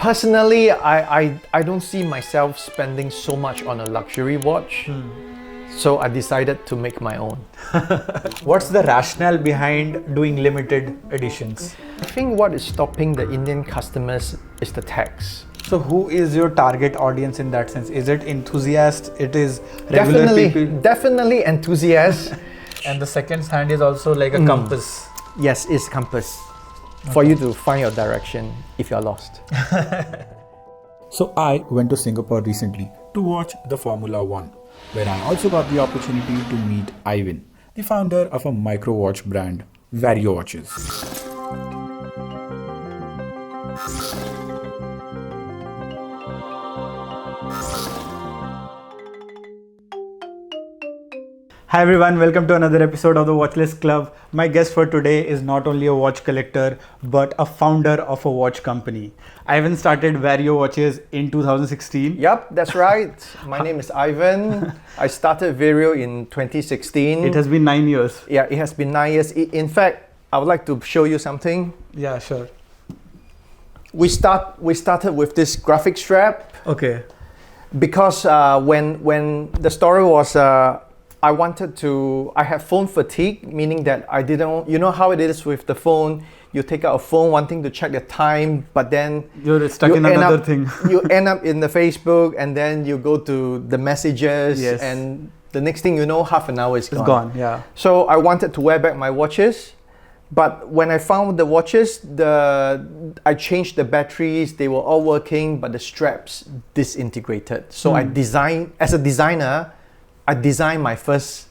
Personally, I don't see myself spending so much on a luxury watch. So I decided to make my own. What's the rationale behind doing limited editions? I think what is stopping the Indian customers is the tax. So who is your target audience in that sense? Is it enthusiasts? It is regular people? Definitely enthusiasts. And the second hand is also like a compass. Yes, it's compass. For you to find your direction if you're lost. So I went to Singapore recently to watch the Formula One, where I also got the opportunity to meet Ivan, the founder of a micro watch brand, Vario Watches. Hi everyone, welcome to another episode of the Watchlist Club. My guest for today is not only a watch collector, but a founder of a watch company. Ivan started Vario Watches in 2016. Yep, that's right. My name is Ivan. I started Vario in 2016. It has been 9 years. Yeah, it has been 9 years. In fact, I would like to show you something. Yeah, sure. We started with this graphic strap. Okay. Because when the story was, I had phone fatigue, meaning that I didn't, you know how it is with the phone, you take out a phone wanting to check the time, but then you're stuck in another thing. You end up in the Facebook and then you go to the messages, yes. And the next thing you know, half an hour is gone. It's gone, yeah. So I wanted to wear back my watches, but when I found the watches, I changed the batteries, they were all working, but the straps disintegrated. So as a designer, I designed my first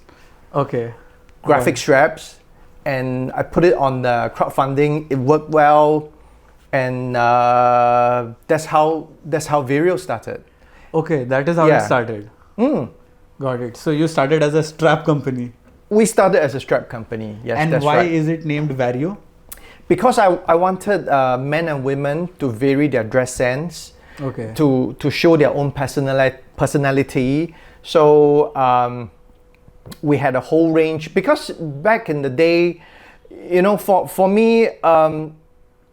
graphic straps, and I put it on the crowdfunding. It worked well, and that's how Vario started. Okay, that is how it started. Got it. So you started as a strap company. We started as a strap company. Yes, and that's why right. is it named Vario? Because I wanted men and women to vary their dress sense. Okay. To show their own personality. So we had a whole range, because back in the day, you know, for me,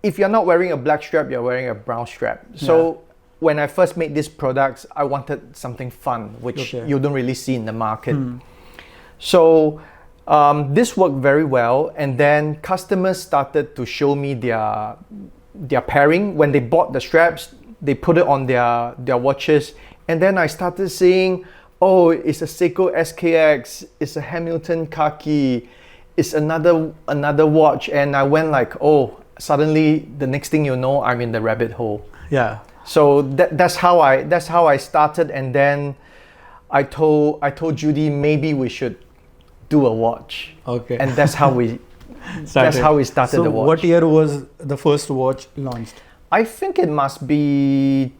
if you're not wearing a black strap, you're wearing a brown strap. So when I first made these products, I wanted something fun, which you don't really see in the market. So this worked very well, and then customers started to show me their pairing. When they bought the straps, they put it on their watches, and then I started seeing, oh, it's a Seiko SKX, it's a Hamilton Khaki, it's another watch, and I went like, oh, suddenly the next thing you know, I'm in the rabbit hole. Yeah. So that's how I started, and then I told Judy maybe we should do a watch. Okay. And that's how we started so the watch. What year was the first watch launched? I think it must be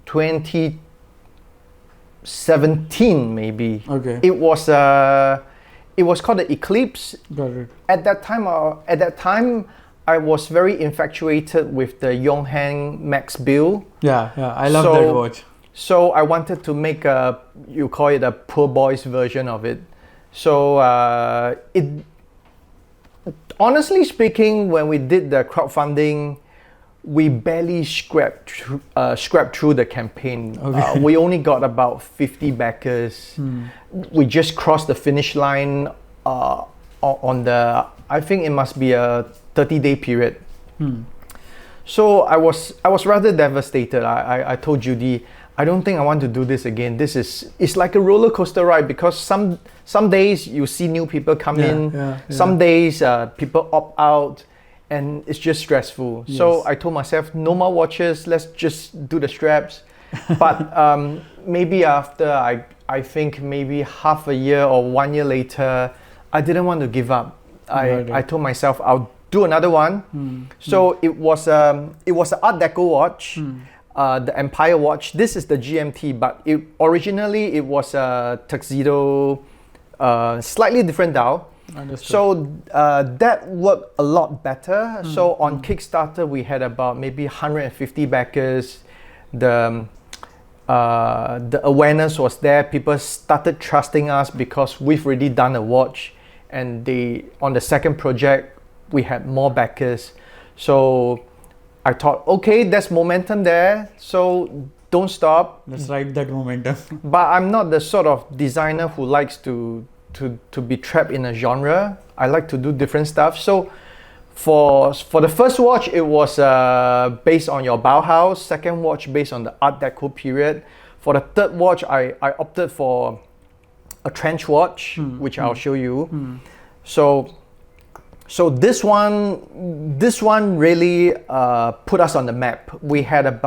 2017 maybe. Okay. It was called the Eclipse. Got it. At that time, I was very infatuated with the Yonghang Max Bill. Yeah, I love that watch. So I wanted to make you call it a poor boy's version of it. So honestly speaking, when we did the crowdfunding, we barely scrapped through the campaign. Okay. We only got about 50 backers. We just crossed the finish line on the, I think it must be a 30-day period. So I was rather devastated. I told Judy, I don't think I want to do this again. It's like a roller coaster ride, because some days you see new people come in, some days people opt out, and it's just stressful. Yes. So I told myself, no more watches, let's just do the straps. But maybe after, I think maybe half a year or 1 year later, I didn't want to give up. I told myself I'll do another one. So it was an Art Deco watch, the Empire watch. This is the GMT, but originally it was a tuxedo, slightly different dial. Understood. So that worked a lot better. So on Kickstarter, we had about maybe 150 backers. The awareness was there. People started trusting us because we've already done a watch, and on the second project we had more backers. So I thought, okay, there's momentum there, so don't stop. Let's ride that momentum. But I'm not the sort of designer who likes to be trapped in a genre. I like to do different stuff. So for the first watch, it was based on your Bauhaus. Second watch based on the Art Deco period. For the third watch, I opted for a trench watch, which I'll show you. So this one really put us on the map. We had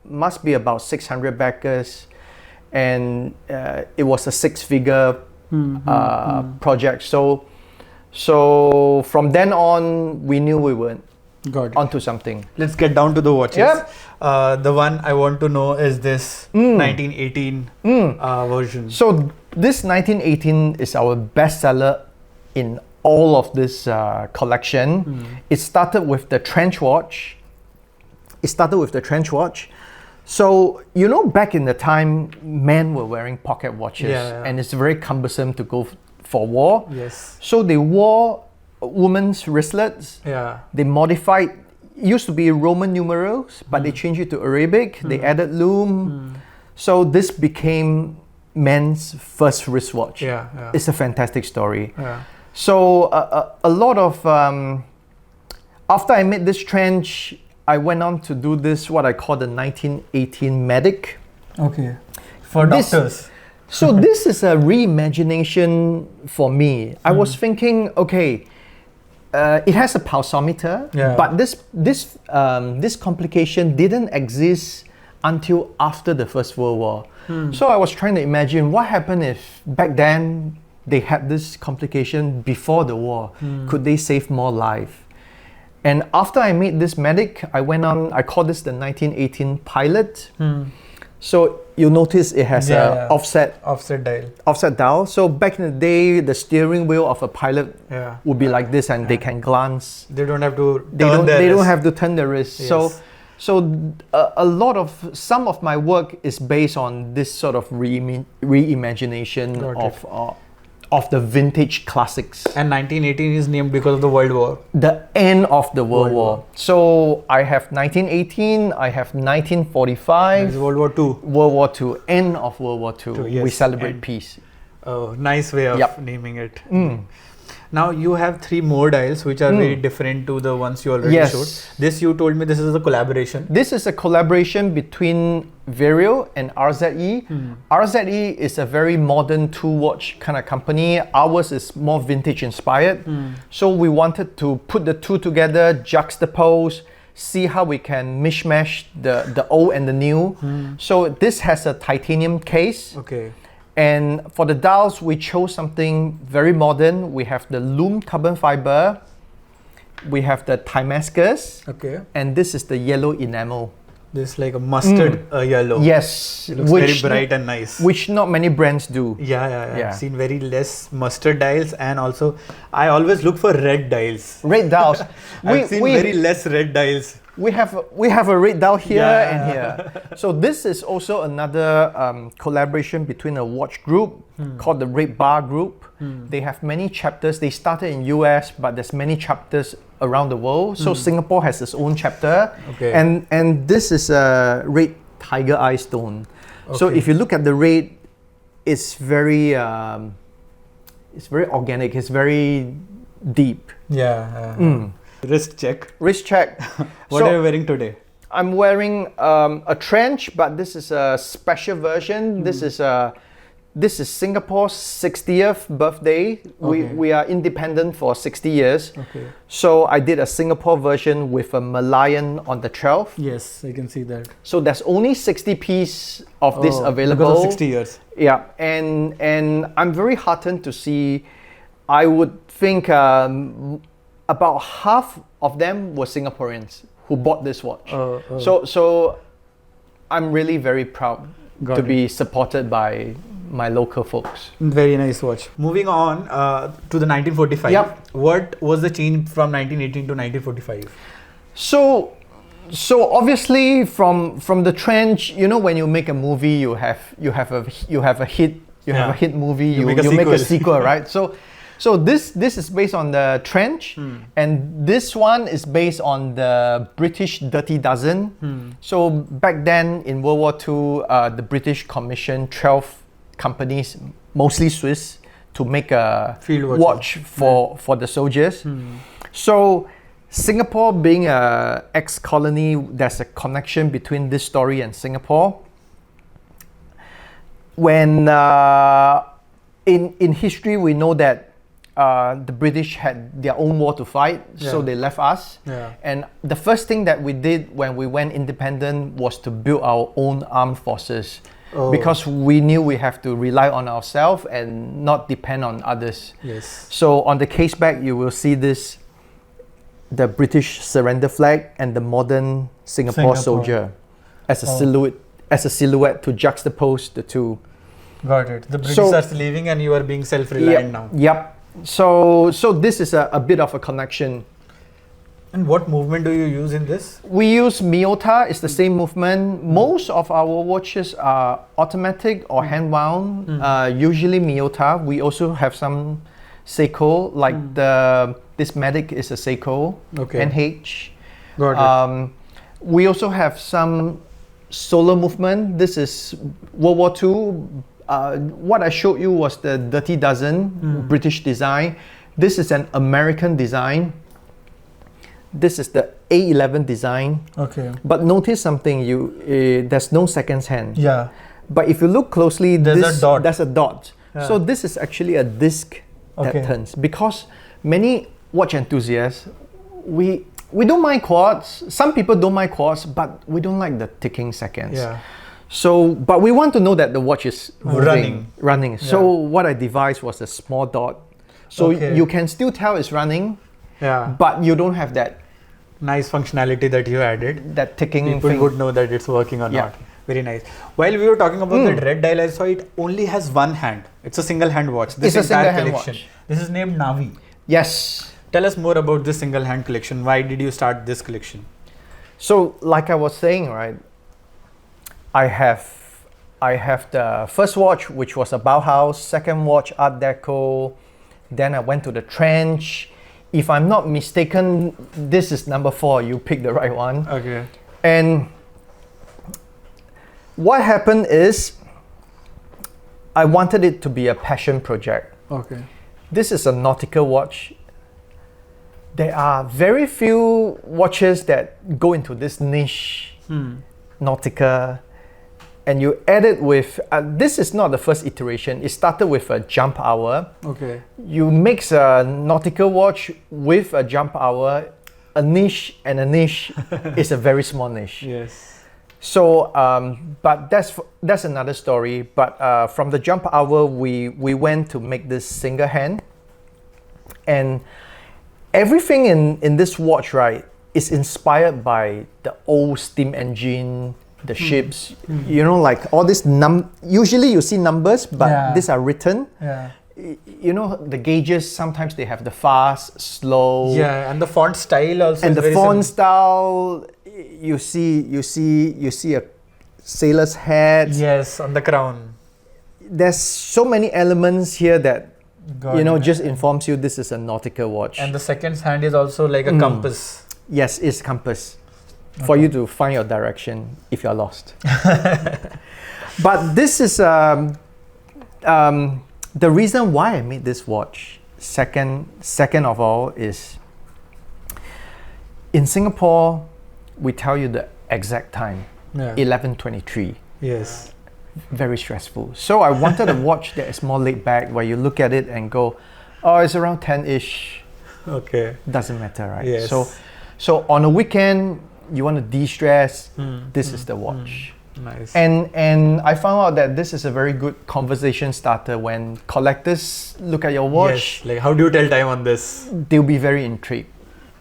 must be about 600 backers, and it was a six-figure project. So from then on, we knew we were onto something. Let's get down to the watches. Yep. The one I want to know is this 1918 version. So this 1918 is our bestseller in all of this collection. It started with the trench watch. So, you know, back in the time, men were wearing pocket watches, and it's very cumbersome to go for war. Yes. So they wore women's wristlets. Yeah. They modified, it used to be Roman numerals, but they changed it to Arabic. They added lume. So this became men's first wristwatch. Yeah. It's a fantastic story. Yeah. So a lot of, after I made this trench, I went on to do this, what I call the 1918 Medic. Okay. For doctors. So this is a reimagination for me. I was thinking, okay, it has a pulsometer, but this complication didn't exist until after the First World War. So I was trying to imagine what happened if back then they had this complication before the war. Could they save more life? And after I made this Medic, I went on, I call this the 1918 Pilot. So you'll notice it has a offset dial. So back in the day, the steering wheel of a Pilot would be like this, and they can glance. They don't have to they don't have to turn the wrist. Yes. So some of my work is based on this sort of reimagination of the vintage classics. And 1918 is named because of the World War. The end of the World War. So I have 1918, I have 1945. It's World War II. World War II, end of World War II. Yes. We celebrate peace. Oh, nice way of naming it. Now you have three more dials which are very different to the ones you already showed. This, you told me, this is a collaboration. This is a collaboration between Vario and RZE. RZE is a very modern two-watch kind of company. Ours is more vintage inspired. So we wanted to put the two together, juxtapose, see how we can mishmash the old and the new. So this has a titanium case. Okay. And for the dials, we chose something very modern. We have the lume carbon fiber. We have the Damascus. Okay. And this is the yellow enamel. This is like a mustard yellow. Yes. It looks very bright and nice. Which not many brands do. Yeah. I've seen very less mustard dials, and also I always look for red dials. Red dials. I've seen very less red dials. We have a red dial here and here. So this is also another collaboration between a watch group called the Red Bar Group. They have many chapters. They started in US, but there's many chapters around the world. So Singapore has its own chapter. Okay. And this is a red tiger eye stone. Okay. So if you look at the red, it's very organic. It's very deep. Wrist check. What are you wearing today? I'm wearing a trench, but this is a special version. This is Singapore's 60th birthday. We are independent for 60 years. Okay. So I did a Singapore version with a Malayan on the 12th. Yes, I can see that. So there's only 60 pieces of this available. Because of 60 years. Yeah, and I'm very heartened to see. I would think about half of them were Singaporeans who bought this watch. So I'm really very proud to be supported by my local folks. Very nice watch. Moving on to the 1945. Yep. What was the change from 1918 to 1945? So obviously from the trench, you know, when you make a movie, you have a hit movie, you make a sequel, right? So this is based on the trench, and this one is based on the British Dirty Dozen. So back then in World War II, the British commissioned 12 companies, mostly Swiss, to make a Field watch for the soldiers. So Singapore being a ex-colony, there's a connection between this story and Singapore. When in history we know that the British had their own war to fight, so they left us. And the first thing that we did when we went independent was to build our own armed forces, because we knew we have to rely on ourselves and not depend on others. So on the case back, you will see this, the British surrender flag and the modern Singapore soldier as a silhouette to juxtapose the two. Got it. The British are leaving and you are being self-reliant now. Yep. So this is a bit of a connection. And what movement do you use in this? We use Miyota. It's the same movement. Most of our watches are automatic or hand wound. Usually Miyota. We also have some Seiko, like this Medic is a Seiko NH. Got it. We also have some solar movement. This is World War II. What I showed you was the Dirty Dozen, British design. This is an American design. This is the A11 design. But notice something, there's no seconds hand. But if you look closely, there's a dot. So this is actually a disc that turns, because many watch enthusiasts, we don't mind quartz. Some people don't mind quartz, but we don't like the ticking seconds. So, but we want to know that the watch is running. So what I devised was a small dot. So you can still tell it's running, but you don't have that nice functionality that you added. That ticking People thing would know that it's working or not. Very nice. While we were talking about that red dial, I saw it only has one hand. It's a single hand watch. This entire collection. This is named Navi. Yes. Tell us more about this single hand collection. Why did you start this collection? So, like I was saying, right, I have the first watch, which was a Bauhaus, second watch Art Deco, then I went to the trench. If I'm not mistaken, this is number 4. You picked the right one. And what happened is, I wanted it to be a passion project. This is a nautical watch. There are very few watches that go into this niche, nautica, and you add it with, this is not the first iteration. It started with a jump hour. You mix a nautical watch with a jump hour, a niche and a niche is a very small niche. So, but that's another story. But from the jump hour, we went to make this single hand, and everything in this watch, right, is inspired by the old steam engine, the ships. You know, like all this usually you see numbers, but these are written. You know, the gauges, sometimes they have the fast, slow. And the font style also. And the font style, you see a sailor's hat. On the crown. There's so many elements here that just informs you this is a nautical watch. And the second hand is also like a compass. Yes, it's compass for you to find your direction if you're lost. But this is the reason why I made this watch. Second of all is, in Singapore, we tell you the exact time, 11:23. Very stressful. So I wanted a watch that is more laid back, where you look at it and go, oh, it's around 10-ish. Doesn't matter, right? So on a weekend, you want to de-stress, this is the watch. And I found out that this is a very good conversation starter when collectors look at your watch. Like, how do you tell time on this? They'll be very intrigued.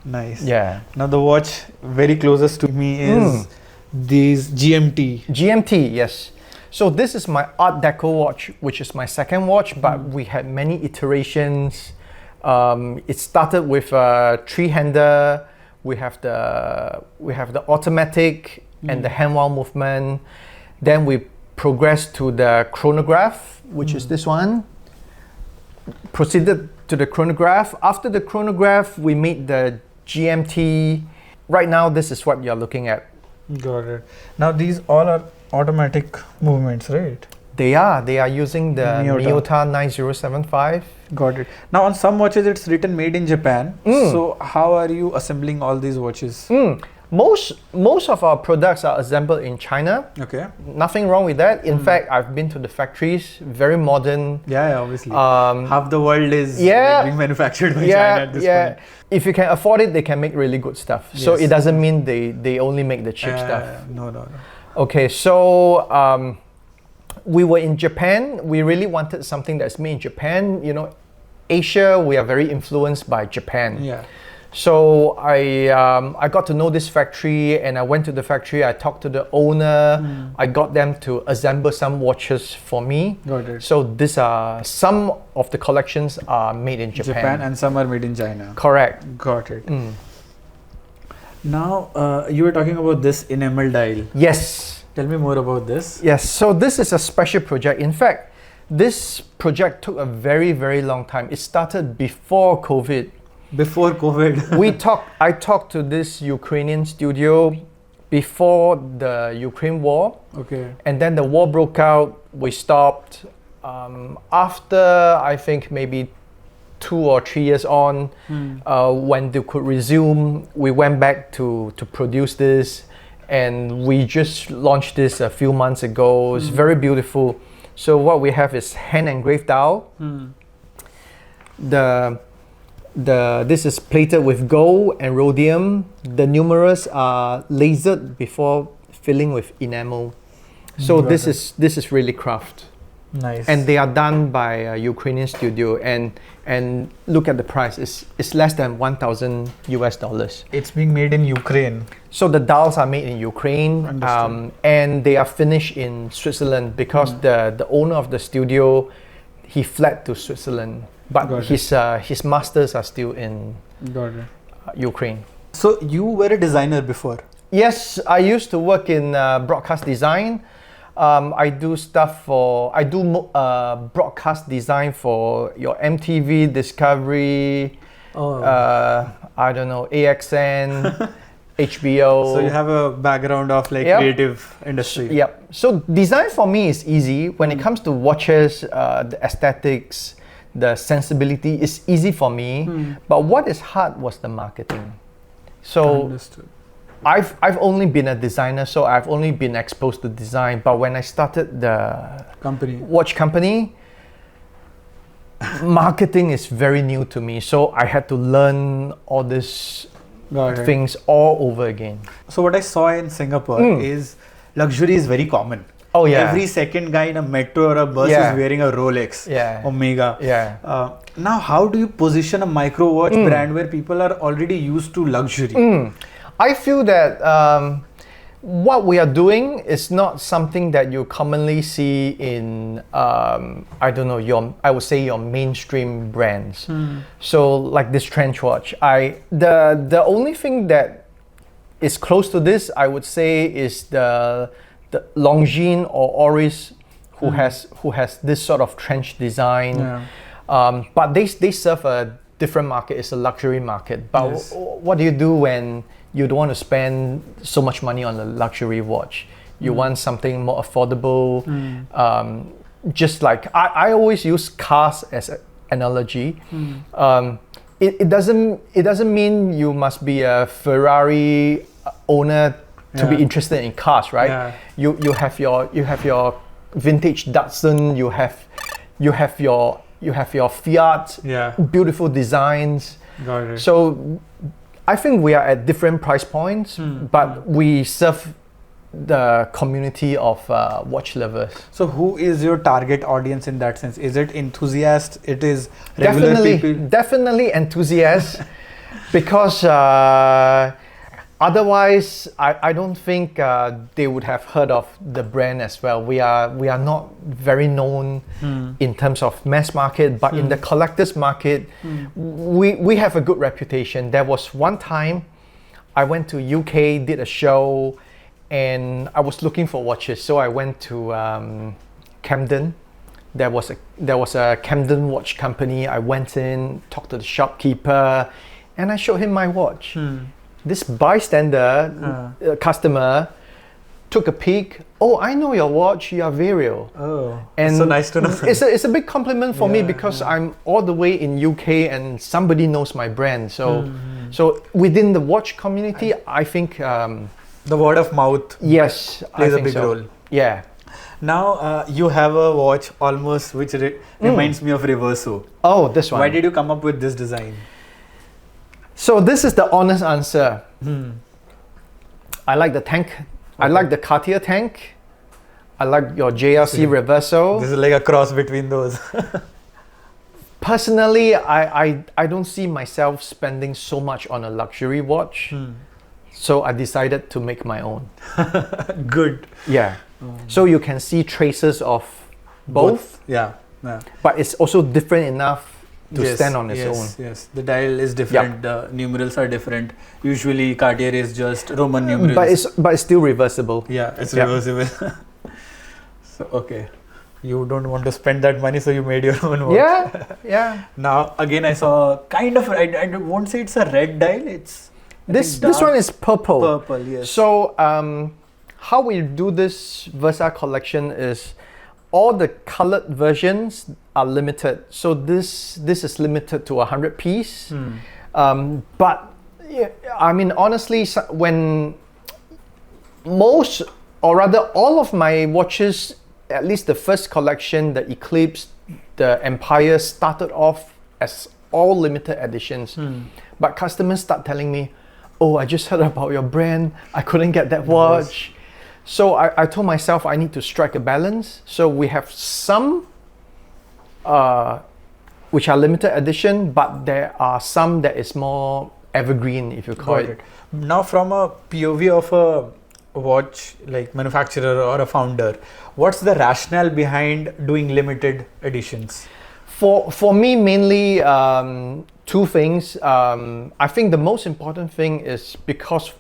Now the watch very closest to me is these GMT. GMT, yes. So this is my Art Deco watch, which is my second watch, but we had many iterations. It started with a 3-hander. We have the automatic and the hand wound movement. Then we progressed to the chronograph, which is this one. Proceeded to the chronograph. After the chronograph, we made the GMT. Right now, this is what you're looking at. Got it. Now these all are automatic movements, right? They are using the Miyota. Miyota 9075. Got it. Now on some watches it's written made in Japan. So how are you assembling all these watches? Most of our products are assembled in China. Okay. Nothing wrong with that. In fact, I've been to the factories, very modern. Yeah, obviously. Half the world is being manufactured by China at this point. If you can afford it, they can make really good stuff. Yes. So it doesn't mean they only make the cheap stuff. No. Okay, so we were in Japan. We really wanted something that's made in Japan. You know, Asia, we are very influenced by Japan. Yeah. So I got to know this factory, and I went to the factory. I talked to the owner. I got them to assemble some watches for me. Got it. So these are some of the collections are made in Japan. And some are made in China. Correct. Got it. Now you were talking about this enamel dial. Yes. Tell me more about this. Yes. So this is a special project. In fact, this project took a very, very long time. It started before COVID. Before COVID. I talked to this Ukrainian studio before the Ukraine war. Okay. And then the war broke out. We stopped. After I think maybe 2 or 3 years on, when they could resume, we went back to produce this, and we just launched this a few months ago. It's very beautiful. So what we have is hand engraved dial. This is plated with gold and rhodium. The numerals are lasered before filling with enamel. So this is really craft. Nice. And they are done by a Ukrainian studio, and look at the price. It's less than $1,000. It's being made in Ukraine. So the dials are made in Ukraine, and they are finished in Switzerland because the owner of the studio, he fled to Switzerland. But his masters are still in Ukraine. So you were a designer before? Yes, I used to work in broadcast design. I do broadcast design for your MTV, Discovery, I don't know, AXN, HBO. So you have a background of creative industry. Yep. So design for me is easy. When it comes to watches, the aesthetics, the sensibility is easy for me, but what is hard was the marketing. So Understood. I've only been a designer, so I've only been exposed to design. But when I started the watch company, marketing is very new to me. So I had to learn all these things all over again. So what I saw in Singapore is luxury is very common. Oh yeah. Every second guy in a metro or a bus is wearing a Rolex, Omega. Yeah. Now, how do you position a micro watch brand where people are already used to luxury? I feel that what we are doing is not something that you commonly see in I don't know, I would say your mainstream brands. So like this trench watch, the only thing that is close to this, I would say, is the Longines or Oris, who has this sort of trench design. But they serve a different market. It's a luxury market. But what do you do when you don't want to spend so much money on a luxury watch? You want something more affordable. Just like I always use cars as an analogy. It doesn't mean you must be a Ferrari owner to be interested in cars, right? You have your vintage Datsun. You have your Fiat. Beautiful designs. Got it. So I think we are at different price points, but we serve the community of watch lovers. So who is your target audience in that sense? Is it enthusiasts? It is regular people? Definitely enthusiasts, because otherwise I don't think they would have heard of the brand as well. We are not very known in terms of mass market, but in the collectors market, we have a good reputation. There was one time I went to UK, did a show, and I was looking for watches. So I went to Camden, there was a Camden watch company. I went in, talked to the shopkeeper, and I showed him my watch. This bystander customer took a peek. Oh, I know your watch. You are Vario. Oh, and so nice to know. It's a big compliment for me because I'm all the way in UK and somebody knows my brand. So so within the watch community, I think the word of mouth yes plays I a think big so. role. Yeah. Now you have a watch almost which reminds me of Reverso. Oh, this one. Why did you come up with this design? So this is the honest answer. I like the tank. I like the Cartier tank. I like your JRC Reverso. This is like a cross between those. Personally, I don't see myself spending so much on a luxury watch. So I decided to make my own. Good. Yeah. So you can see traces of both. Yeah. But it's also different enough to stand on its own. Yes, the dial is different. The numerals are different. Usually Cartier is just Roman numerals. But it's still reversible. Yeah, it's reversible. So okay, you don't want to spend that money, so you made your own watch. Yeah. Now again, I saw kind of. I won't say it's a red dial. It's this one is purple. Purple, yes. So how we do this Versa collection is all the colored versions are limited. So this is limited to 100 piece. But yeah, I mean honestly, when most or rather all of my watches, at least the first collection, the Eclipse, the Empire, started off as all limited editions. But customers start telling me, oh, I just heard about your brand, I couldn't get that watch. So I told myself I need to strike a balance. So we have some which are limited edition, but there are some that is more evergreen, if you call it. Now from a POV of a watch like manufacturer or a founder, what's the rationale behind doing limited editions? For me, mainly two things. I think the most important thing is because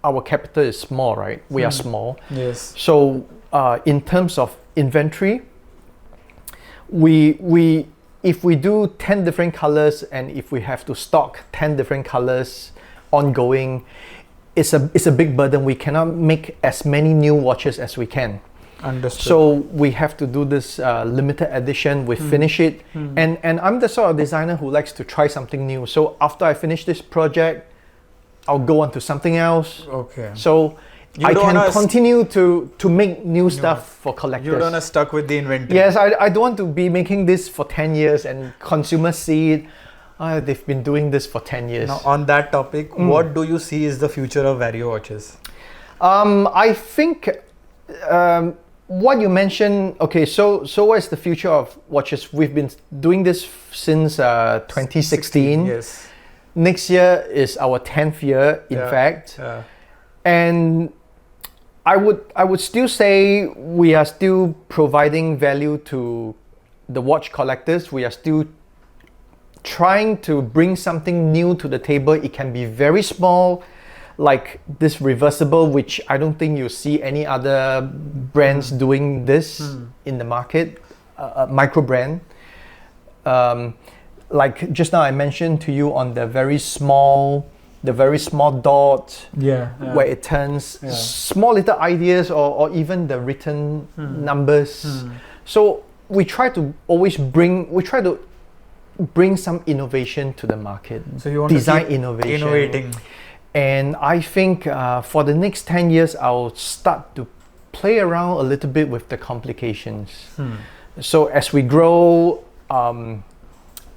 our capital is small, right? We are small. Yes. So in terms of inventory, we if we do 10 different colors and if we have to stock 10 different colors ongoing, it's a big burden. We cannot make as many new watches as we can. Understood. So we have to do this limited edition. We finish it, and I'm the sort of designer who likes to try something new. So after I finish this project, I'll go on to something else. Okay. So I can continue to make new stuff for collectors. You don't want to stuck with the inventory. Yes, I don't want to be making this for 10 years and consumers see it. They've been doing this for 10 years. Now on that topic, what do you see is the future of Vario watches? I think what you mentioned, okay, so what is the future of watches? We've been doing this since 2016. Yes. Next year is our 10th year, in fact. And I would still say we are still providing value to the watch collectors. We are still trying to bring something new to the table. It can be very small, like this reversible, which I don't think you see any other brands doing this in the market, a micro brand. Like just now I mentioned to you on the very small dot where it turns small little ideas or even the written numbers. So we try to always bring some innovation to the market. So you want design to keep innovation. innovating. And I think for the next 10 years, I'll start to play around a little bit with the complications. So as we grow,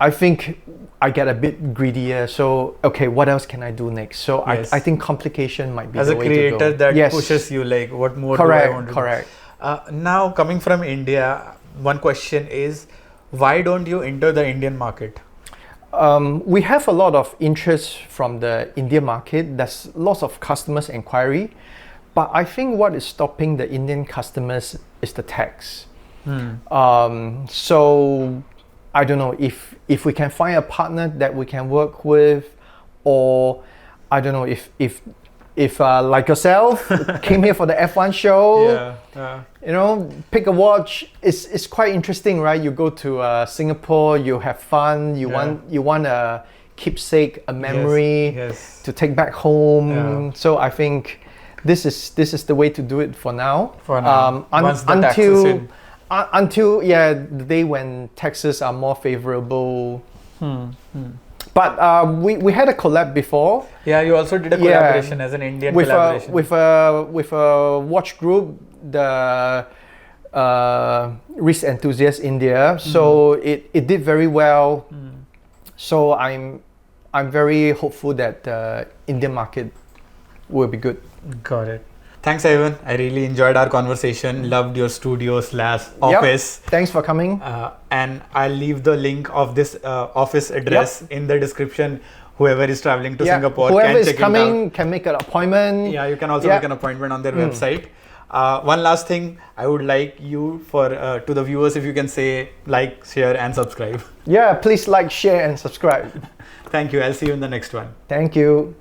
I think I get a bit greedier. So, okay, what else can I do next? So I think complication might be as the a way to go. creator that pushes you, like what more do I want to do? Now coming from India, one question is, why don't you enter the Indian market? We have a lot of interest from the Indian market. There's lots of customers inquiry, but I think what is stopping the Indian customers is the tax. So I don't know if we can find a partner that we can work with, or I don't know if if like yourself came here for the F1 show, you know, pick a watch. It's quite interesting, right? You go to Singapore, you have fun. You want a keepsake, a memory to take back home. So I think this is the way to do it for now. Once the taxes in. Until the day when taxes are more favorable. But we had a collab before. Yeah, you also did a collaboration as an Indian collaboration. With a watch group, the Risk Enthusiast India. So it did very well. So I'm very hopeful that the Indian market will be good. Got it. Thanks, Ivan. I really enjoyed our conversation. Loved your studio/office. Thanks for coming. And I'll leave the link of this office address in the description. Whoever is traveling to Singapore whoever can check is coming it out. can make an appointment. Yeah, you can also make an appointment on their website. One last thing, I would like you to the viewers, if you can say like, share and subscribe. Yeah, please like, share and subscribe. Thank you. I'll see you in the next one. Thank you.